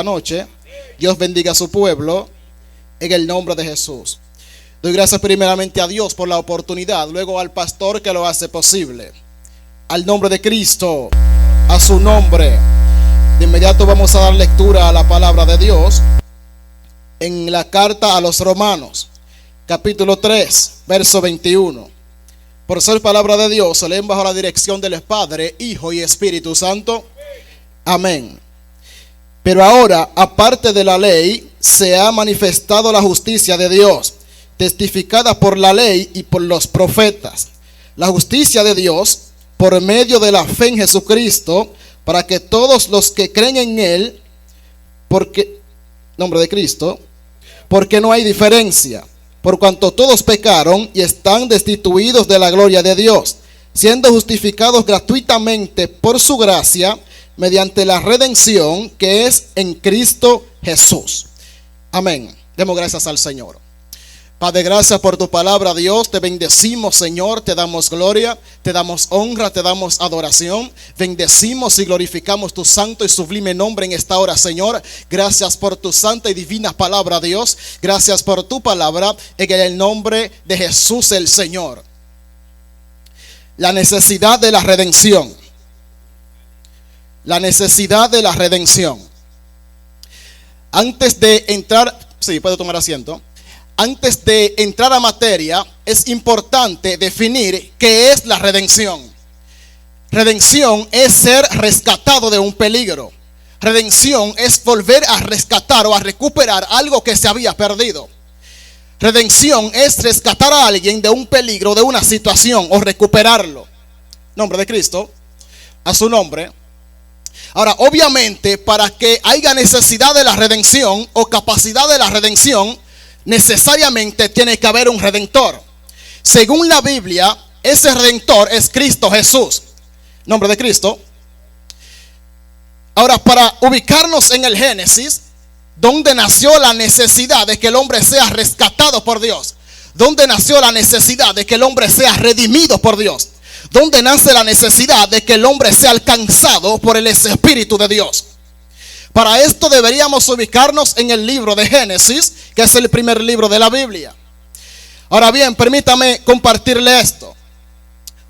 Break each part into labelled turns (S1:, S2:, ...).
S1: noche. Dios bendiga a su pueblo en el nombre de Jesús. Doy gracias primeramente a Dios por la oportunidad, luego al pastor que lo hace posible. Al nombre de Cristo, a su nombre. De inmediato vamos a dar lectura a la palabra de Dios en la carta a los Romanos, capítulo 3, verso 21. Por ser palabra de Dios, se leen bajo la dirección del Padre, Hijo y Espíritu Santo. Amén. Pero ahora, aparte de la ley, se ha manifestado la justicia de Dios, testificada por la ley y por los profetas. La justicia de Dios por medio de la fe en Jesucristo, para que todos los que creen en Él, nombre de Cristo, porque no hay diferencia, por cuanto todos pecaron y están destituidos de la gloria de Dios, siendo justificados gratuitamente por su gracia, mediante la redención que es en Cristo Jesús. Amén. Demos gracias al Señor. Padre, gracias por tu palabra, Dios. Te bendecimos, Señor. Te damos gloria, te damos honra, te damos adoración. Bendecimos y glorificamos tu santo y sublime nombre en esta hora, Señor. Gracias por tu santa y divina palabra, Dios. Gracias por tu palabra en el nombre de Jesús el Señor. La necesidad de la redención. La necesidad de la redención. Antes de entrar, puede tomar asiento. Antes de entrar a materia, es importante definir qué es la redención. Redención es ser rescatado de un peligro. Redención es volver a rescatar o a recuperar algo que se había perdido. Redención es rescatar a alguien de un peligro, de una situación, o recuperarlo. Nombre de Cristo, a su nombre. Ahora, obviamente, para que haya necesidad de la redención o capacidad de la redención, necesariamente tiene que haber un redentor. Según la Biblia, ese redentor es Cristo Jesús. Nombre de Cristo. Ahora, para ubicarnos en el Génesis, donde nació la necesidad de que el hombre sea rescatado por Dios, donde nació la necesidad de que el hombre sea redimido por Dios, donde nace la necesidad de que el hombre sea alcanzado por el Espíritu de Dios. Para esto deberíamos ubicarnos en el libro de Génesis, que es el primer libro de la Biblia. Ahora bien, permítame compartirle esto.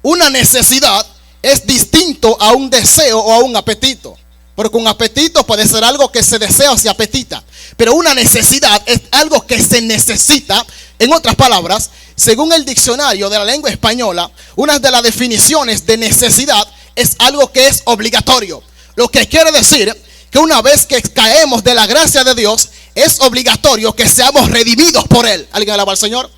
S1: Una necesidad es distinto a un deseo o a un apetito. Porque un apetito puede ser algo que se desea o se apetita. Pero una necesidad es algo que se necesita. En otras palabras, según el diccionario de la lengua española, una de las definiciones de necesidad es algo que es obligatorio. Lo que quiere decir que una vez que caemos de la gracia de Dios, es obligatorio que seamos redimidos por Él. ¿Alguien alaba al Señor?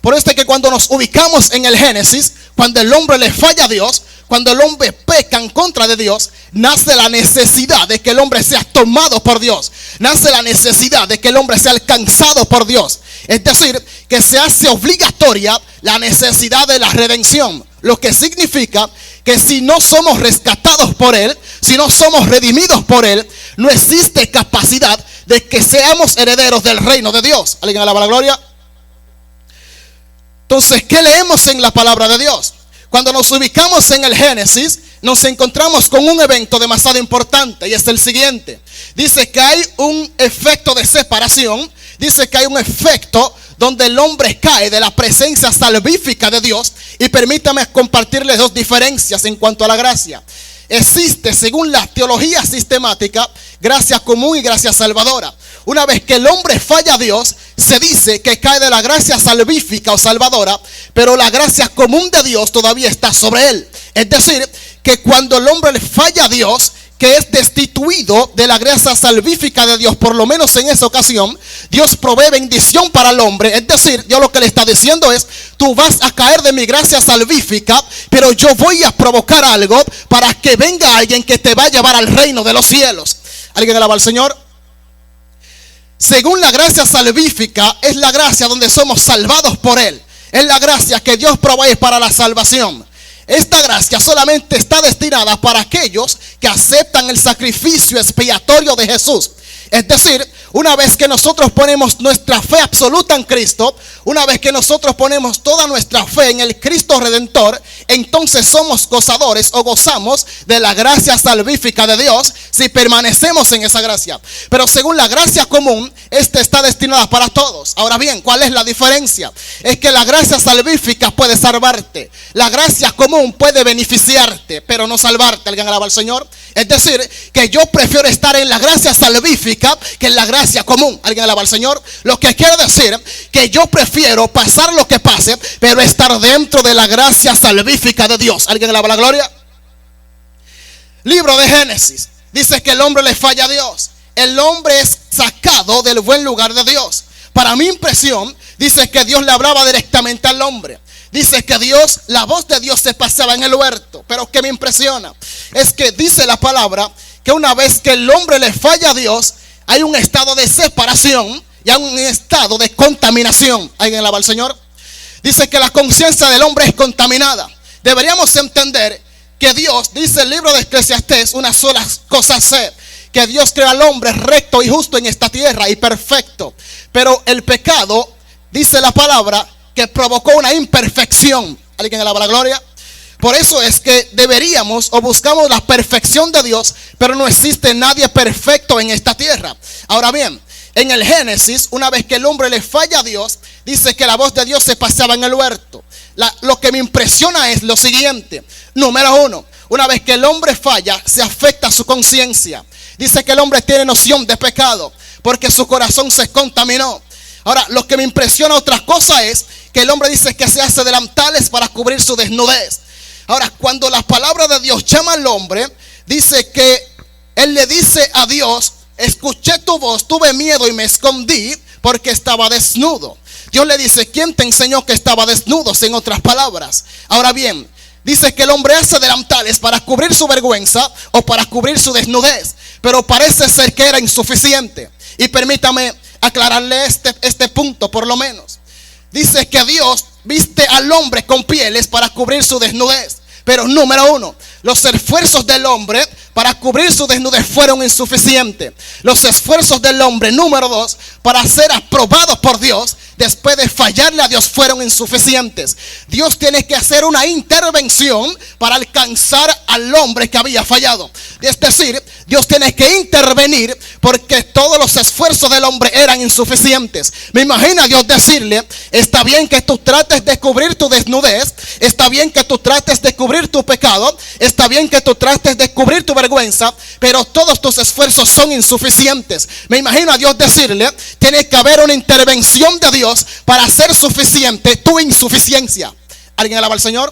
S1: Por esto es que cuando nos ubicamos en el Génesis, cuando el hombre le falla a Dios, cuando el hombre peca en contra de Dios, nace la necesidad de que el hombre sea tomado por Dios. Nace la necesidad de que el hombre sea alcanzado por Dios. Es decir, que se hace obligatoria la necesidad de la redención. Lo que significa que si no somos rescatados por Él, si no somos redimidos por Él, no existe capacidad de que seamos herederos del reino de Dios. ¿Alguien alaba la gloria? Entonces, ¿qué leemos en la palabra de Dios? Cuando nos ubicamos en el Génesis, nos encontramos con un evento demasiado importante, y es el siguiente. Dice que hay un efecto de separación. Dice que hay un efecto donde el hombre cae de la presencia salvífica de Dios. Y permítame compartirles dos diferencias en cuanto a la gracia. Existe, según la teología sistemática, gracia común y gracia salvadora. Una vez que el hombre falla a Dios, se dice que cae de la gracia salvífica o salvadora, pero la gracia común de Dios todavía está sobre él. Es decir, que cuando el hombre le falla a Dios, que es destituido de la gracia salvífica de Dios, por lo menos en esa ocasión, Dios provee bendición para el hombre. Es decir, Dios lo que le está diciendo es: tú vas a caer de mi gracia salvífica, pero yo voy a provocar algo para que venga alguien que te va a llevar al reino de los cielos. ¿Alguien alaba al Señor? Según la gracia salvífica, es la gracia donde somos salvados por Él. Es la gracia que Dios provee para la salvación. Esta gracia solamente está destinada para aquellos que aceptan el sacrificio expiatorio de Jesús. Es decir, una vez que nosotros ponemos nuestra fe absoluta en Cristo, una vez que nosotros ponemos toda nuestra fe en el Cristo Redentor, entonces somos gozadores o gozamos de la gracia salvífica de Dios si permanecemos en esa gracia. Pero según la gracia común, esta está destinada para todos. Ahora bien, ¿cuál es la diferencia? Es que la gracia salvífica puede salvarte. La gracia común puede beneficiarte, pero no salvarte. ¿Alguien alaba al Señor? Es decir, que yo prefiero estar en la gracia salvífica que en la gracia común. ¿Alguien alaba al Señor? Lo que quiere decir que yo prefiero pasar lo que pase, pero estar dentro de la gracia salvífica de Dios. ¿Alguien alaba la gloria? Libro de Génesis dice que el hombre le falla a Dios. El hombre es sacado del buen lugar de Dios. Para mi impresión, dice que Dios le hablaba directamente al hombre. Dice que Dios, la voz de Dios se pasaba en el huerto. Pero que me impresiona es que dice la palabra que una vez que el hombre le falla a Dios, hay un estado de separación y hay un estado de contaminación. ¿Alguien alaba al Señor? Dice que la conciencia del hombre es contaminada. Deberíamos entender que Dios, dice el libro de Eclesiastés, una sola cosa sé, que Dios crea al hombre recto y justo en esta tierra y perfecto. Pero el pecado, dice la palabra, que provocó una imperfección. ¿Alguien alaba la gloria? Por eso es que deberíamos o buscamos la perfección de Dios, pero no existe nadie perfecto en esta tierra. Ahora bien, en el Génesis, una vez que el hombre le falla a Dios, dice que la voz de Dios se pasaba en el huerto. Lo que me impresiona es lo siguiente. Número uno, una vez que el hombre falla, se afecta su conciencia. Dice que el hombre tiene noción de pecado porque su corazón se contaminó. Ahora, lo que me impresiona otra cosa es que el hombre dice que se hace delantales para cubrir su desnudez. Ahora, cuando la palabra de Dios llama al hombre, dice que él le dice a Dios: escuché tu voz, tuve miedo y me escondí porque estaba desnudo. Dios le dice: ¿quién te enseñó que estaba desnudo? En otras palabras. Ahora bien, dice que el hombre hace delantales para cubrir su vergüenza o para cubrir su desnudez, pero parece ser que era insuficiente. Y permítame aclararle este punto por lo menos. Dice que Dios viste al hombre con pieles para cubrir su desnudez. Pero número uno, los esfuerzos del hombre para cubrir su desnudez fueron insuficientes. Los esfuerzos del hombre, número dos, para ser aprobados por Dios después de fallarle a Dios fueron insuficientes. Dios tiene que hacer una intervención para alcanzar al hombre que había fallado. Es decir, Dios tiene que intervenir porque todos los esfuerzos del hombre eran insuficientes. Me imagino a Dios decirle: está bien que tú trates de cubrir tu desnudez, está bien que tú trates de cubrir tu pecado, está bien que tú trates de cubrir tu vergüenza, pero todos tus esfuerzos son insuficientes. Me imagino a Dios decirle: tiene que haber una intervención de Dios para hacer suficiente tu insuficiencia. ¿Alguien alaba al Señor?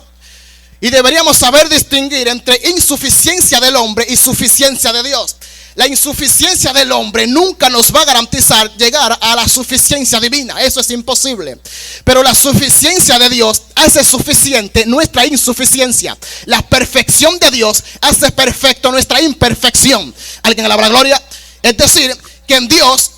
S1: Y deberíamos saber distinguir entre insuficiencia del hombre y suficiencia de Dios. La insuficiencia del hombre nunca nos va a garantizar llegar a la suficiencia divina. Eso es imposible. Pero la suficiencia de Dios hace suficiente nuestra insuficiencia. La perfección de Dios hace perfecto nuestra imperfección. ¿Alguien alaba la gloria? Es decir, que en Dios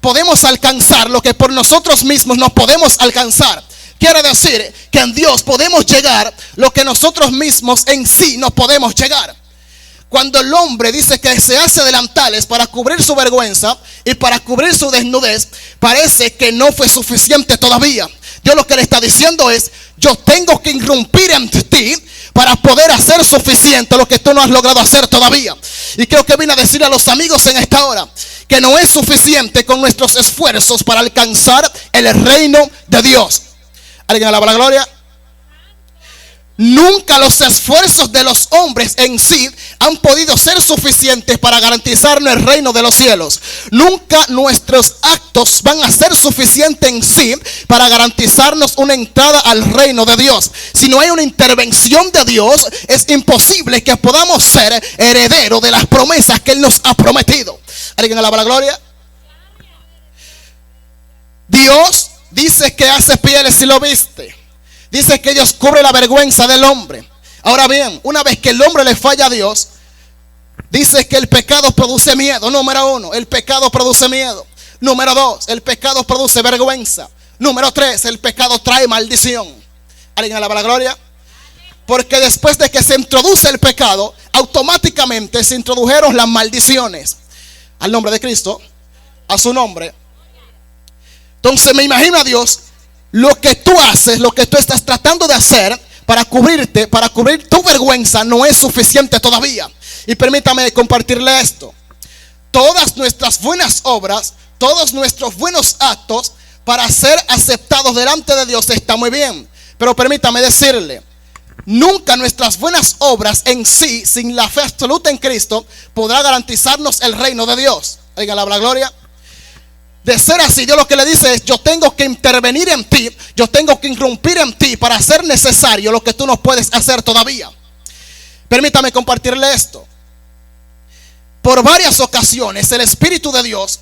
S1: podemos alcanzar lo que por nosotros mismos no podemos alcanzar. Quiere decir que en Dios podemos llegar lo que nosotros mismos en sí no podemos llegar. Cuando el hombre dice que se hace delantales para cubrir su vergüenza y para cubrir su desnudez, parece que no fue suficiente todavía. Dios lo que le está diciendo es: yo tengo que irrumpir en ti para poder hacer suficiente lo que tú no has logrado hacer todavía. Y creo que vine a decir a los amigos en esta hora que no es suficiente con nuestros esfuerzos para alcanzar el reino de Dios. ¿Alguien alaba la gloria? Nunca los esfuerzos de los hombres en sí han podido ser suficientes para garantizarnos el reino de los cielos. Nunca nuestros actos van a ser suficientes en sí para garantizarnos una entrada al reino de Dios. Si no hay una intervención de Dios, es imposible que podamos ser herederos de las promesas que Él nos ha prometido. ¿Alguien alaba la gloria? Dios dice que hace pieles, si lo viste. Dice que Dios cubre la vergüenza del hombre. Ahora bien, una vez que el hombre le falla a Dios, dice que el pecado produce miedo. Número uno, el pecado produce miedo. Número dos, el pecado produce vergüenza. Número tres, el pecado trae maldición. ¿Alguien alaba la gloria? Porque después de que se introduce el pecado, automáticamente se introdujeron las maldiciones. Al nombre de Cristo. A su nombre. Entonces me imagino a Dios, lo que tú haces, lo que tú estás tratando de hacer para cubrirte, para cubrir tu vergüenza, no es suficiente todavía. Y permítame compartirle esto. Todas nuestras buenas obras, todos nuestros buenos actos para ser aceptados delante de Dios está muy bien. Pero permítame decirle, nunca nuestras buenas obras en sí, sin la fe absoluta en Cristo, podrá garantizarnos el reino de Dios. Oiga, la gloria. De ser así, Dios lo que le dice es: yo tengo que intervenir en ti, yo tengo que irrumpir en ti para hacer necesario lo que tú no puedes hacer todavía. Permítame compartirle esto. Por varias ocasiones el Espíritu de Dios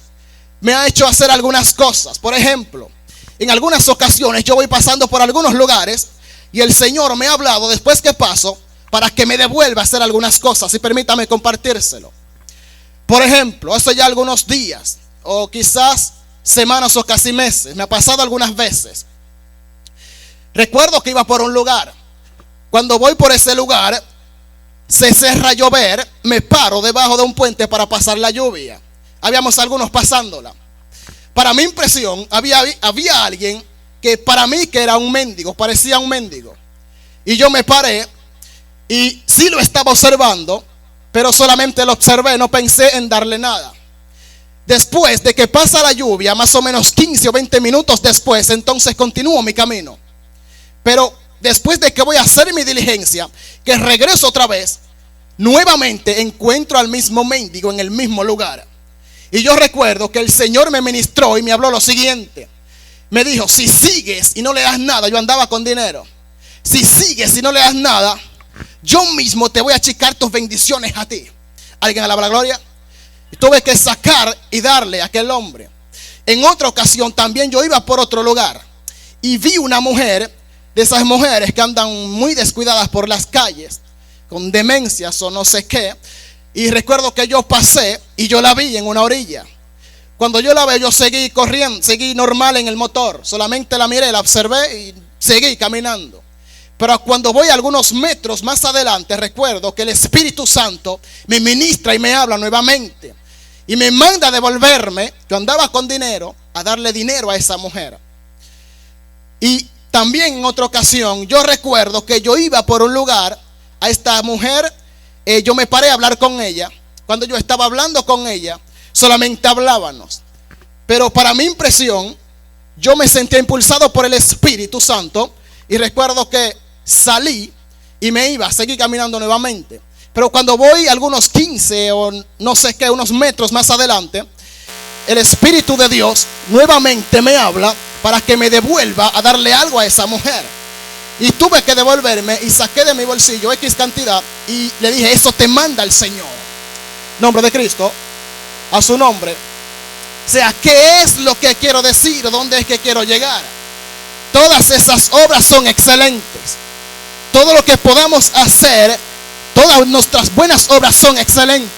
S1: me ha hecho hacer algunas cosas. Por ejemplo, en algunas ocasiones yo voy pasando por algunos lugares y el Señor me ha hablado después que paso para que me devuelva a hacer algunas cosas. Y permítame compartírselo. Por ejemplo, hace ya algunos días, o quizás semanas o casi meses, me ha pasado algunas veces. Recuerdo que iba por un lugar. Cuando voy por ese lugar, se cierra a llover, me paro debajo de un puente para pasar la lluvia. Habíamos algunos pasándola. Para mi impresión, había alguien que para mí que era un mendigo, parecía un mendigo. Y yo me paré y sí lo estaba observando, pero solamente lo observé, no pensé en darle nada. Después de que pasa la lluvia, más o menos 15 o 20 minutos después, entonces continúo mi camino. Pero después de que voy a hacer mi diligencia, que regreso otra vez, nuevamente encuentro al mismo mendigo en el mismo lugar. Y yo recuerdo que el Señor me ministró y me habló lo siguiente. Me dijo: si sigues y no le das nada, yo andaba con dinero. Si sigues y no le das nada, yo mismo te voy a achicar tus bendiciones a ti. ¿Alguien alaba la gloria? Y tuve que sacar y darle a aquel hombre. En otra ocasión también yo iba por otro lugar y vi una mujer, de esas mujeres que andan muy descuidadas por las calles, con demencias o no sé qué. Y recuerdo que yo pasé y yo la vi en una orilla. Cuando yo la vi, yo seguí corriendo, seguí normal en el motor. Solamente la miré, la observé y seguí caminando. Pero cuando voy algunos metros más adelante, recuerdo que el Espíritu Santo me ministra y me habla nuevamente. Y me manda a devolverme, yo andaba con dinero, a darle dinero a esa mujer. Y también en otra ocasión, yo recuerdo que yo iba por un lugar, a esta mujer, yo me paré a hablar con ella. Cuando yo estaba hablando con ella, solamente hablábamos. Pero para mi impresión, yo me sentía impulsado por el Espíritu Santo. Y recuerdo que salí y me iba a seguir caminando nuevamente. Pero cuando voy algunos 15 o no sé qué, unos metros más adelante, el Espíritu de Dios nuevamente me habla para que me devuelva a darle algo a esa mujer. Y tuve que devolverme y saqué de mi bolsillo X cantidad y le dije: eso te manda el Señor. Nombre de Cristo, a su nombre. O sea, ¿qué es lo que quiero decir? ¿Dónde es que quiero llegar? Todas esas obras son excelentes. Todo lo que podamos hacer, todas nuestras buenas obras son excelentes.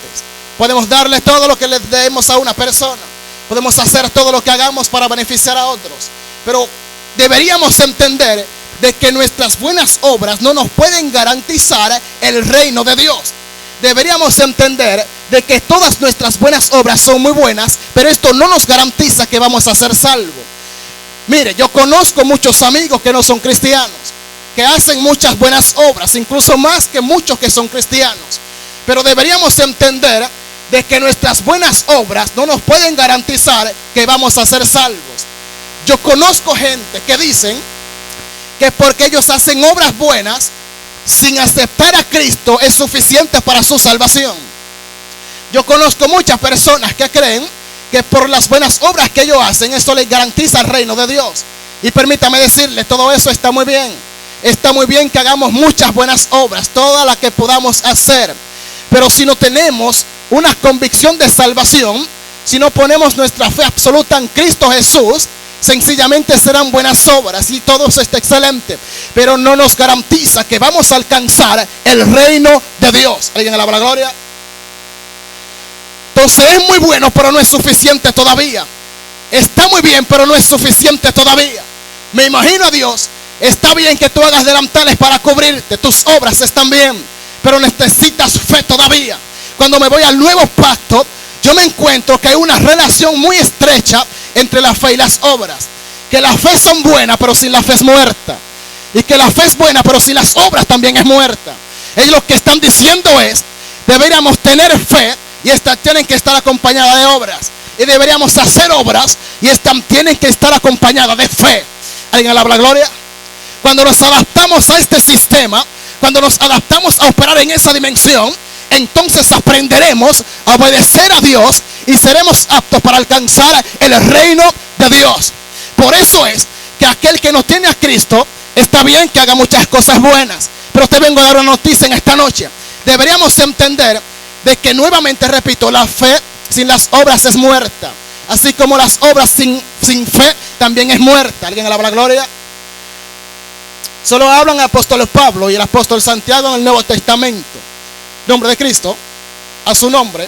S1: Podemos darle todo lo que le demos a una persona. Podemos hacer todo lo que hagamos para beneficiar a otros. Pero deberíamos entender de que nuestras buenas obras no nos pueden garantizar el reino de Dios. Deberíamos entender de que todas nuestras buenas obras son muy buenas, pero esto no nos garantiza que vamos a ser salvos. Mire, yo conozco muchos amigos que no son cristianos, que hacen muchas buenas obras, incluso más que muchos que son cristianos. Pero deberíamos entender de que nuestras buenas obras no nos pueden garantizar que vamos a ser salvos. Yo conozco gente que dicen que porque ellos hacen obras buenas, sin aceptar a Cristo, es suficiente para su salvación. Yo conozco muchas personas que creen que por las buenas obras que ellos hacen, eso les garantiza el reino de Dios. Y permítame decirle, todo eso está muy bien. Está muy bien que hagamos muchas buenas obras, todas las que podamos hacer. Pero si no tenemos una convicción de salvación, si no ponemos nuestra fe absoluta en Cristo Jesús, sencillamente serán buenas obras y todo eso está excelente, pero no nos garantiza que vamos a alcanzar el reino de Dios. ¿Alguien alaba la gloria? Entonces es muy bueno, pero no es suficiente todavía. Está muy bien, pero no es suficiente todavía. Me imagino a Dios. Está bien que tú hagas delantales para cubrirte, tus obras están bien, pero necesitas fe todavía. Cuando me voy al nuevo pacto, yo me encuentro que hay una relación muy estrecha entre la fe y las obras. Que la fe son buenas, pero sin la fe es muerta. Y que la fe es buena, pero sin las obras también es muerta. Ellos lo que están diciendo es, deberíamos tener fe y esta tienen que estar acompañadas de obras. Y deberíamos hacer obras y tienen que estar acompañadas de fe. ¿Alguien alaba la gloria? Cuando nos adaptamos a este sistema, cuando nos adaptamos a operar en esa dimensión, entonces aprenderemos a obedecer a Dios y seremos aptos para alcanzar el reino de Dios. Por eso es que aquel que no tiene a Cristo, está bien que haga muchas cosas buenas, pero te vengo a dar una noticia en esta noche. Deberíamos entender de que, nuevamente repito, la fe sin las obras es muerta, así como las obras sin fe también es muerta. ¿Alguien alaba la gloria? Solo hablan el apóstol Pablo y el apóstol Santiago en el Nuevo Testamento. Nombre de Cristo, a su nombre.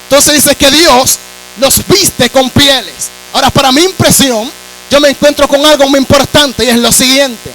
S1: Entonces dice que Dios los viste con pieles. Ahora, para mi impresión, yo me encuentro con algo muy importante y es lo siguiente.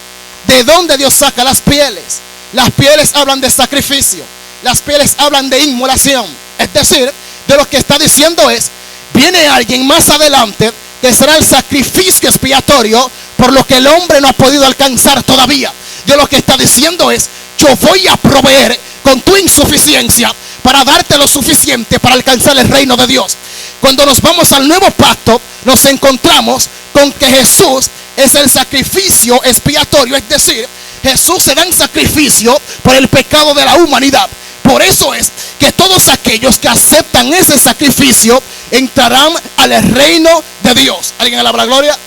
S1: ¿De dónde Dios saca las pieles? Las pieles hablan de sacrificio. Las pieles hablan de inmolación. Es decir, de lo que está diciendo es, viene alguien más adelante que será el sacrificio expiatorio por lo que el hombre no ha podido alcanzar todavía. Dios lo que está diciendo es, yo voy a proveer con tu insuficiencia para darte lo suficiente para alcanzar el reino de Dios. Cuando nos vamos al nuevo pacto, nos encontramos con que Jesús es el sacrificio expiatorio, es decir, Jesús se da en sacrificio por el pecado de la humanidad. Por eso es que todos aquellos que aceptan ese sacrificio entrarán al reino de Dios. ¿Alguien alaba la gloria?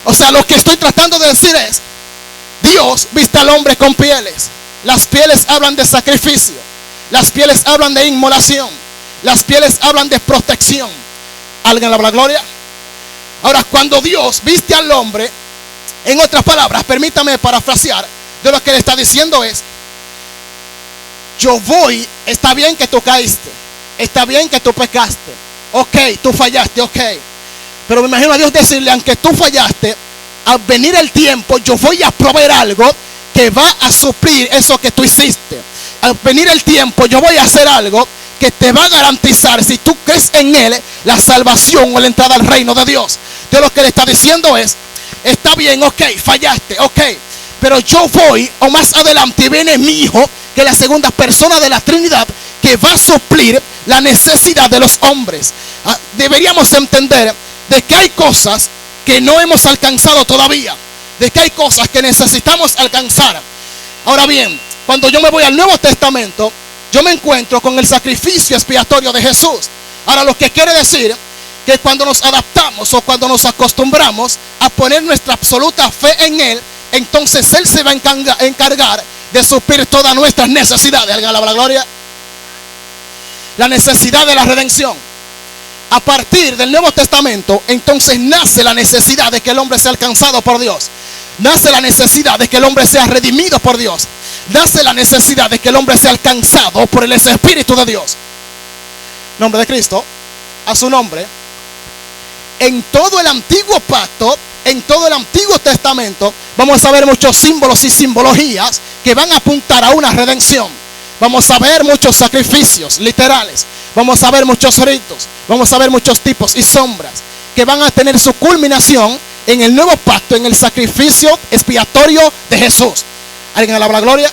S1: O sea, lo que estoy tratando de decir es, Dios viste al hombre con pieles. Las pieles hablan de sacrificio. Las pieles hablan de inmolación. Las pieles hablan de protección. ¿Alguien alaba la gloria? Ahora, cuando Dios viste al hombre, en otras palabras, permítame parafrasear, de lo que le está diciendo es, yo voy, está bien que tú caíste, está bien que tú pecaste, ok, tú fallaste, ok, pero me imagino a Dios decirle, aunque tú fallaste, al venir el tiempo, yo voy a proveer algo que va a suplir eso que tú hiciste. Al venir el tiempo, yo voy a hacer algo que te va a garantizar, si tú crees en Él, la salvación o la entrada al reino de Dios. Dios lo que le está diciendo es, está bien, ok, fallaste, ok, pero yo voy, o más adelante viene mi Hijo, que es la segunda persona de la Trinidad, que va a suplir la necesidad de los hombres. Deberíamos entender de que hay cosas que no hemos alcanzado todavía, de que hay cosas que necesitamos alcanzar. Ahora bien, cuando yo me voy al Nuevo Testamento, yo me encuentro con el sacrificio expiatorio de Jesús. Ahora, lo que quiere decir que cuando nos adaptamos o cuando nos acostumbramos a poner nuestra absoluta fe en Él, entonces Él se va a encargar de suplir todas nuestras necesidades. ¿Alguien alaba la gloria? La necesidad de la redención. A partir del Nuevo Testamento, entonces nace la necesidad de que el hombre sea alcanzado por Dios. Nace la necesidad de que el hombre sea redimido por Dios. Nace la necesidad de que el hombre sea alcanzado por el Espíritu de Dios. Nombre de Cristo, a su nombre. En todo el antiguo pacto, en todo el Antiguo Testamento, vamos a ver muchos símbolos y simbologías que van a apuntar a una redención. Vamos a ver muchos sacrificios literales. Vamos a ver muchos ritos. Vamos a ver muchos tipos y sombras que van a tener su culminación en el nuevo pacto, en el sacrificio expiatorio de Jesús. ¿Alguien alaba la gloria?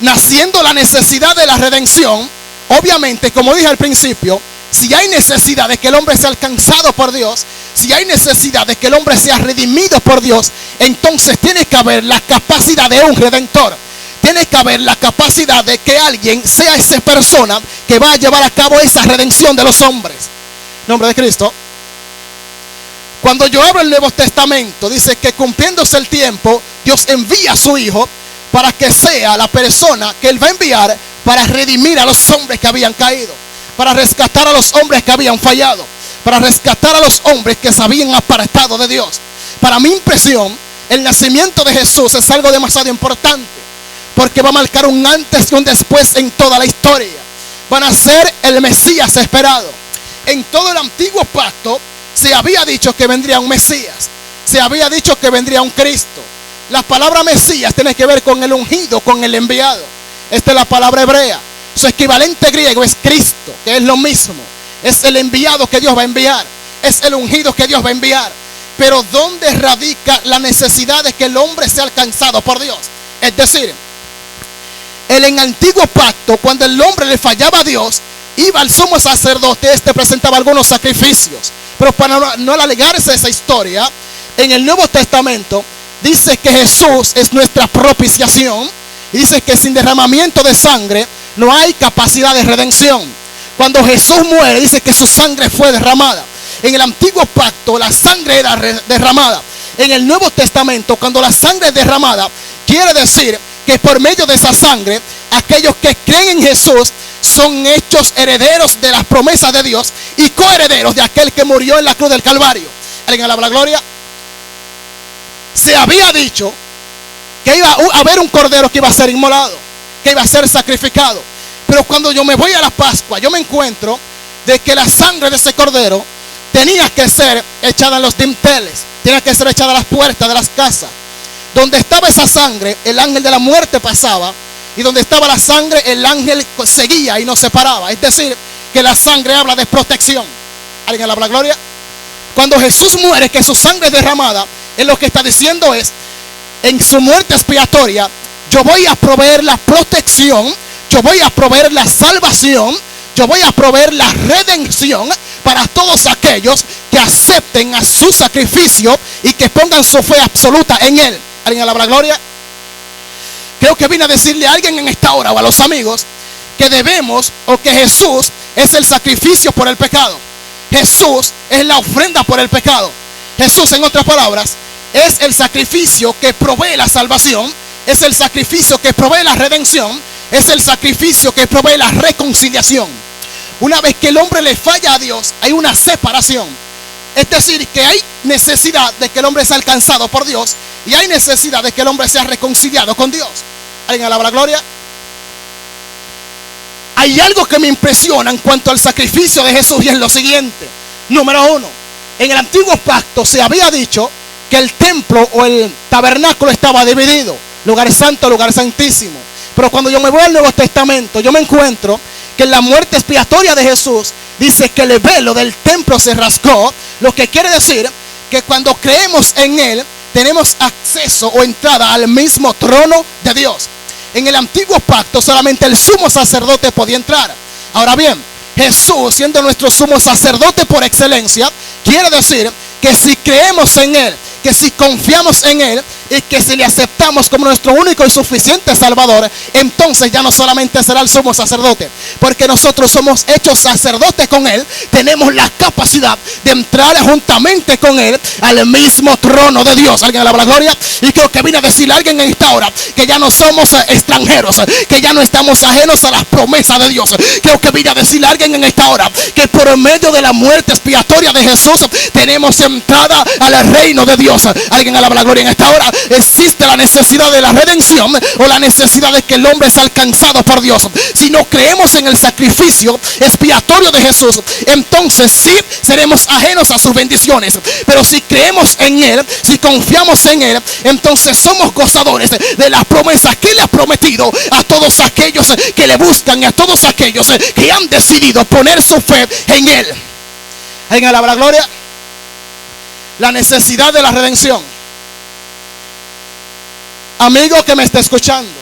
S1: Naciendo la necesidad de la redención, obviamente, como dije al principio, si hay necesidad de que el hombre sea alcanzado por Dios, si hay necesidad de que el hombre sea redimido por Dios, entonces tiene que haber la capacidad de un redentor. Tiene que haber la capacidad de que alguien sea esa persona que va a llevar a cabo esa redención de los hombres. Nombre de Cristo. Cuando yo abro el Nuevo Testamento, dice que cumpliéndose el tiempo, Dios envía a su Hijo para que sea la persona que Él va a enviar para redimir a los hombres que habían caído, para rescatar a los hombres que habían fallado, para rescatar a los hombres que se habían apartado de Dios. Para mi impresión, el nacimiento de Jesús es algo demasiado importante, porque va a marcar un antes y un después en toda la historia. Van a ser el Mesías esperado. En todo el antiguo pacto se había dicho que vendría un Mesías, se había dicho que vendría un Cristo. La palabra Mesías tiene que ver con el ungido, con el enviado. Esta es la palabra hebrea. Su equivalente griego es Cristo, que es lo mismo. Es el enviado que Dios va a enviar. Es el ungido que Dios va a enviar. Pero ¿dónde radica la necesidad de que el hombre sea alcanzado por Dios? Es decir, en el antiguo pacto, cuando el hombre le fallaba a Dios, iba al sumo sacerdote, presentaba algunos sacrificios. Pero para no alargarse esa historia, en el Nuevo Testamento dice que Jesús es nuestra propiciación. Y dice que sin derramamiento de sangre no hay capacidad de redención. Cuando Jesús muere, dice que su sangre fue derramada. En el antiguo pacto la sangre era derramada. En el Nuevo Testamento, cuando la sangre es derramada, quiere decir que por medio de esa sangre, aquellos que creen en Jesús son hechos herederos de las promesas de Dios y coherederos de aquel que murió en la cruz del Calvario. ¿Alguien alaba la gloria? Se había dicho que iba a haber un cordero que iba a ser inmolado, que iba a ser sacrificado. Pero cuando yo me voy a la Pascua, yo me encuentro de que la sangre de ese cordero tenía que ser echada en los dinteles, tenía que ser echada a las puertas de las casas. Donde estaba esa sangre, el ángel de la muerte pasaba, y donde estaba la sangre, el ángel seguía y no se paraba. Es decir, que la sangre habla de protección. ¿Alguien alaba la gloria? Cuando Jesús muere, que su sangre es derramada, él lo que está diciendo es, en su muerte expiatoria, yo voy a proveer la protección, yo voy a proveer la salvación, yo voy a proveer la redención para todos aquellos que acepten a su sacrificio y que pongan su fe absoluta en él. ¿Alguien alaba la gloria? Creo que vine a decirle a alguien en esta hora o a los amigos que debemos, o que Jesús es el sacrificio por el pecado. Jesús es la ofrenda por el pecado. Jesús, en otras palabras, es el sacrificio que provee la salvación, es el sacrificio que provee la redención, es el sacrificio que provee la reconciliación. Una vez que el hombre le falla a Dios, hay una separación. Es decir, que hay necesidad de que el hombre sea alcanzado por Dios y hay necesidad de que el hombre sea reconciliado con Dios. ¿Alguien alaba la gloria? Hay algo que me impresiona en cuanto al sacrificio de Jesús y es lo siguiente. Número uno, en el antiguo pacto se había dicho que el templo o el tabernáculo estaba dividido, lugar santo, lugar santísimo. Pero cuando yo me voy al Nuevo Testamento, yo me encuentro que en la muerte expiatoria de Jesús dice que el velo del templo se rasgó, lo que quiere decir que cuando creemos en él tenemos acceso o entrada al mismo trono de Dios. En el antiguo pacto solamente el sumo sacerdote podía entrar. Ahora bien, Jesús, siendo nuestro sumo sacerdote por excelencia, quiere decir que si creemos en él, que si confiamos en él y que si le aceptamos como nuestro único y suficiente Salvador, entonces ya no solamente será el sumo sacerdote, porque nosotros somos hechos sacerdotes con él, tenemos la capacidad de entrar juntamente con él al mismo trono de Dios. ¿Alguien alaba la gloria? Y creo que vine a decirle a alguien en esta hora que ya no somos extranjeros, que ya no estamos ajenos a las promesas de Dios. Creo que vine a decirle a alguien en esta hora que por medio de la muerte expiatoria de Jesús tenemos entrada al reino de Dios. Alguien alaba la gloria en esta hora. Existe la necesidad de la redención o la necesidad de que el hombre sea alcanzado por Dios. Si no creemos en el sacrificio expiatorio de Jesús, entonces sí seremos ajenos a sus bendiciones. Pero si creemos en él, si confiamos en él, entonces somos gozadores de las promesas que él ha prometido a todos aquellos que le buscan y a todos aquellos que han decidido poner su fe en él. ¿Alguien alaba la gloria? La necesidad de la redención. Amigo que me está escuchando,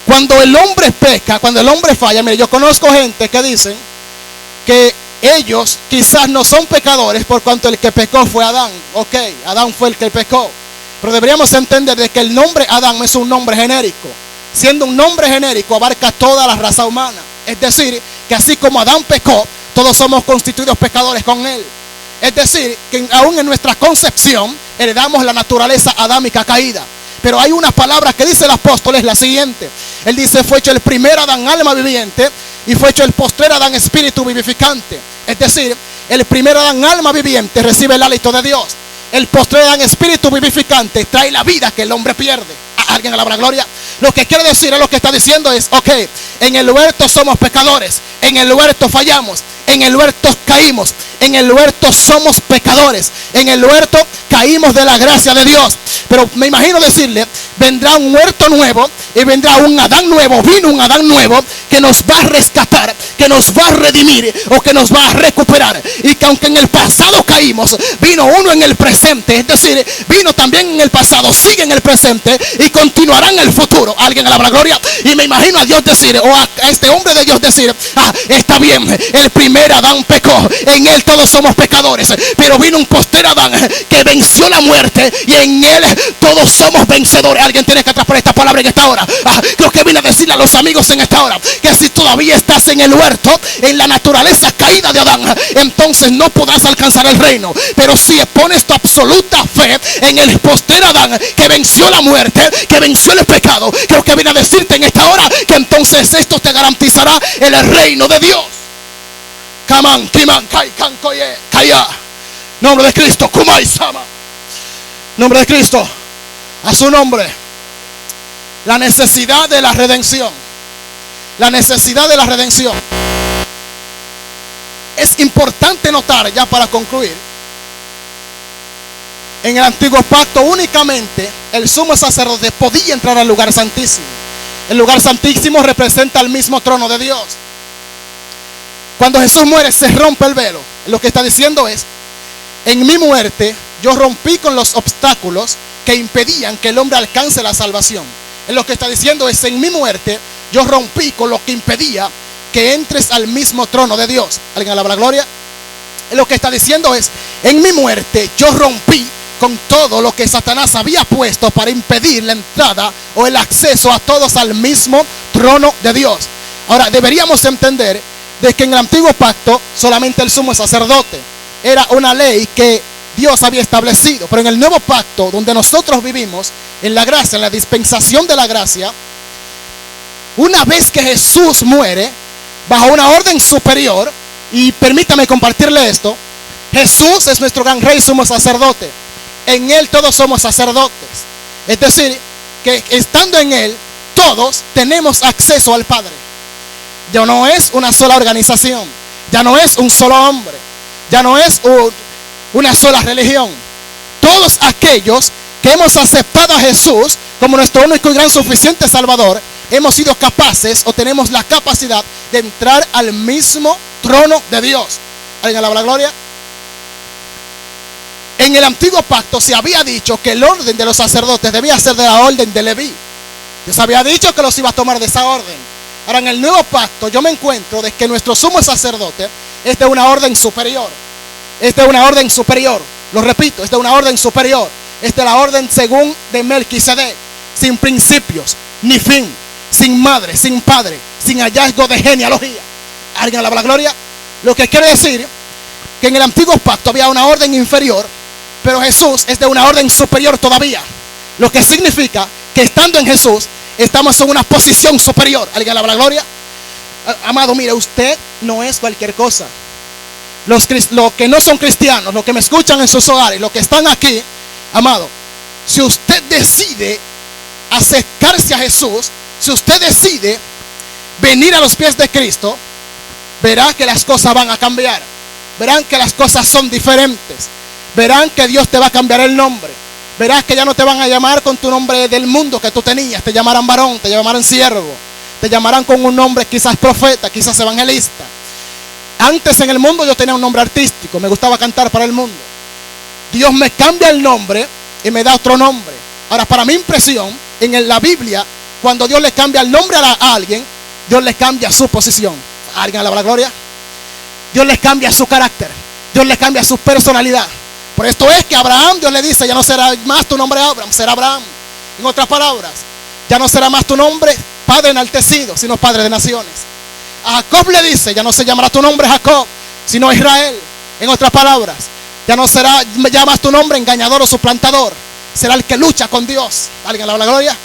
S1: cuando el hombre peca, cuando el hombre falla, mire, yo conozco gente que dicen que ellos quizás no son pecadores por cuanto el que pecó fue Adán. Ok, Adán fue el que pecó, pero deberíamos entender de que el nombre Adán es un nombre genérico. Siendo un nombre genérico, abarca toda la raza humana. Es decir, que así como Adán pecó, todos somos constituidos pecadores con él. Es decir, que aún en nuestra concepción heredamos la naturaleza adámica caída. Pero hay una palabra que dice el apóstol, es la siguiente. Él dice, fue hecho el primer Adán alma viviente y fue hecho el postrer Adán espíritu vivificante. Es decir, el primer Adán alma viviente recibe el hálito de Dios. El postrer Adán espíritu vivificante trae la vida que el hombre pierde. ¿Alguien alaba la gloria? Lo que quiere decir, es lo que está diciendo es, ok, en el huerto somos pecadores, en el huerto fallamos, en el huerto caímos, En el huerto somos pecadores. En el huerto caímos de la gracia de Dios. Pero me imagino decirle, vendrá un huerto nuevo y vendrá un Adán nuevo. Vino un Adán nuevo que nos va a rescatar, que nos va a redimir o que nos va a recuperar. Y que aunque en el pasado caímos, vino uno en el presente. Es decir, vino también en el pasado, sigue en el presente y continuará en el futuro. Alguien alaba la gloria. Y me imagino a Dios decir, o a este hombre de Dios decir, está bien, el primer Adán pecó, en él todos somos pecadores, pero vino un postero Adán que venció la muerte y en él todos somos vencedores. Alguien tiene que atrapar esta palabra en esta hora. Creo que vine a decirle a los amigos en esta hora que si todavía estás en el huerto, en la naturaleza caída de Adán, entonces no podrás alcanzar el reino. Pero si pones tu absoluta fe en el postero Adán que venció la muerte, que venció el pecado, creo que vine a decirte en esta hora que entonces esto te garantizará el reino de Dios. Kaman, Kiman, Kai, Kankoye, Kaya. Nombre de Cristo, Kumai Sama. Nombre de Cristo. A su nombre. La necesidad de la redención. La necesidad de la redención. Es importante notar, ya para concluir, en el antiguo pacto únicamente el sumo sacerdote podía entrar al lugar santísimo. El lugar santísimo representa el mismo trono de Dios. Cuando Jesús muere se rompe el velo. Lo que está diciendo es, en mi muerte yo rompí con los obstáculos que impedían que el hombre alcance la salvación. Lo que está diciendo es, en mi muerte yo rompí con lo que impedía que entres al mismo trono de Dios. ¿Alguien alaba la gloria? Lo que está diciendo es, en mi muerte yo rompí con todo lo que Satanás había puesto para impedir la entrada o el acceso a todos al mismo trono de Dios. Ahora, deberíamos entender de que en el antiguo pacto solamente el sumo sacerdote era una ley que Dios había establecido, pero en el nuevo pacto donde nosotros vivimos, en la gracia, en la dispensación de la gracia, una vez que Jesús muere bajo una orden superior, y permítame compartirle esto, Jesús es nuestro gran rey sumo sacerdote. En él todos somos sacerdotes. Es decir, que estando en él todos tenemos acceso al Padre. Ya no es una sola organización, ya no es un solo hombre, ya no es una sola religión. Todos aquellos que hemos aceptado a Jesús como nuestro único y gran suficiente Salvador, hemos sido capaces o tenemos la capacidad de entrar al mismo trono de Dios. ¿Alguien alaba la gloria? En el antiguo pacto se había dicho que el orden de los sacerdotes debía ser de la orden de Leví. Dios había dicho que los iba a tomar de esa orden. Ahora en el nuevo pacto yo me encuentro de que nuestro sumo sacerdote es de una orden superior. Es de una orden superior. Lo repito, es de una orden superior. Es de la orden según de Melquisedec. Sin principios, ni fin. Sin madre, sin padre, sin hallazgo de genealogía. ¿Alguien alaba la gloria? Lo que quiere decir que en el antiguo pacto había una orden inferior, pero Jesús es de una orden superior todavía. Lo que significa que estando en Jesús estamos en una posición superior. ¿Alguien alaba la gloria? Amado, mire, usted no es cualquier cosa. Los que no son cristianos, los que me escuchan en sus hogares, los que están aquí, amado, si usted decide acercarse a Jesús, si usted decide venir a los pies de Cristo, verá que las cosas van a cambiar. Verán que las cosas son diferentes. Verán que Dios te va a cambiar el nombre. Verás que ya no te van a llamar con tu nombre del mundo que tú tenías. Te llamarán varón, te llamarán siervo, te llamarán con un nombre quizás profeta, quizás evangelista. Antes en el mundo yo tenía un nombre artístico, me gustaba cantar para el mundo. Dios me cambia el nombre y me da otro nombre. Ahora, para mi impresión, en la Biblia, cuando Dios le cambia el nombre a alguien, Dios le cambia su posición. ¿Alguien alaba la gloria? Dios le cambia su carácter, Dios le cambia su personalidad. Por esto es que a Abraham Dios le dice, ya no será más tu nombre Abraham, será Abraham. En otras palabras, ya no será más tu nombre Padre enaltecido, sino Padre de naciones. A Jacob le dice, ya no se llamará tu nombre Jacob, sino Israel. En otras palabras, ya no será ya más tu nombre engañador o suplantador, será el que lucha con Dios. ¿Alguien alaba la gloria?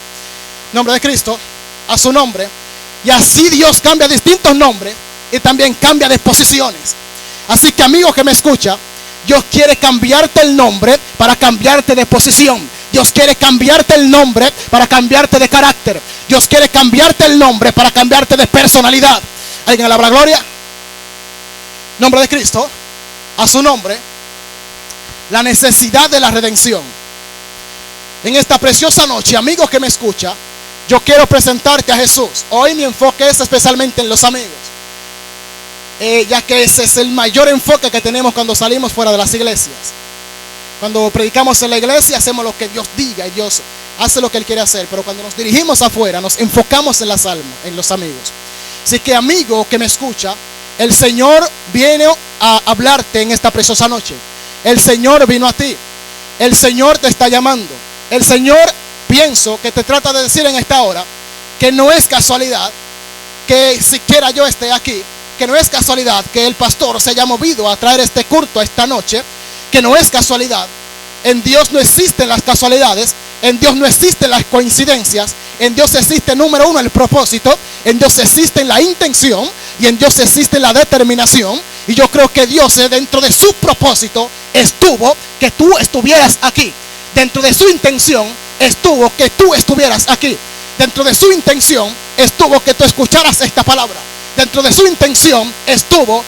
S1: Nombre de Cristo, a su nombre. Y así Dios cambia distintos nombres y también cambia de posiciones. Así que, amigo que me escucha, Dios quiere cambiarte el nombre para cambiarte de posición. Dios quiere cambiarte el nombre para cambiarte de carácter. Dios quiere cambiarte el nombre para cambiarte de personalidad. ¿Alguien alaba la gloria? Nombre de Cristo, a su nombre, la necesidad de la redención. En esta preciosa noche, amigo que me escucha, yo quiero presentarte a Jesús. Hoy mi enfoque es especialmente en los amigos, ya que ese es el mayor enfoque que tenemos cuando salimos fuera de las iglesias. Cuando predicamos en la iglesia hacemos lo que Dios diga y Dios hace lo que Él quiere hacer. Pero cuando nos dirigimos afuera nos enfocamos en las almas, en los amigos. Así que amigo que me escucha, el Señor viene a hablarte en esta preciosa noche. El Señor vino a ti. El Señor te está llamando. El Señor, pienso que te trata de decir en esta hora que no es casualidad que siquiera yo esté aquí, que no es casualidad que el pastor se haya movido a traer este culto esta noche, que no es casualidad. En Dios no existen las casualidades, en Dios no existen las coincidencias, en Dios existe, número uno, el propósito, en Dios existe la intención y en Dios existe la determinación. Y yo creo que Dios, dentro de su propósito, estuvo que tú estuvieras aquí. Dentro de su intención estuvo que tú estuvieras aquí. Dentro de su intención estuvo que tú escucharas esta palabra. Dentro de su intención estuvo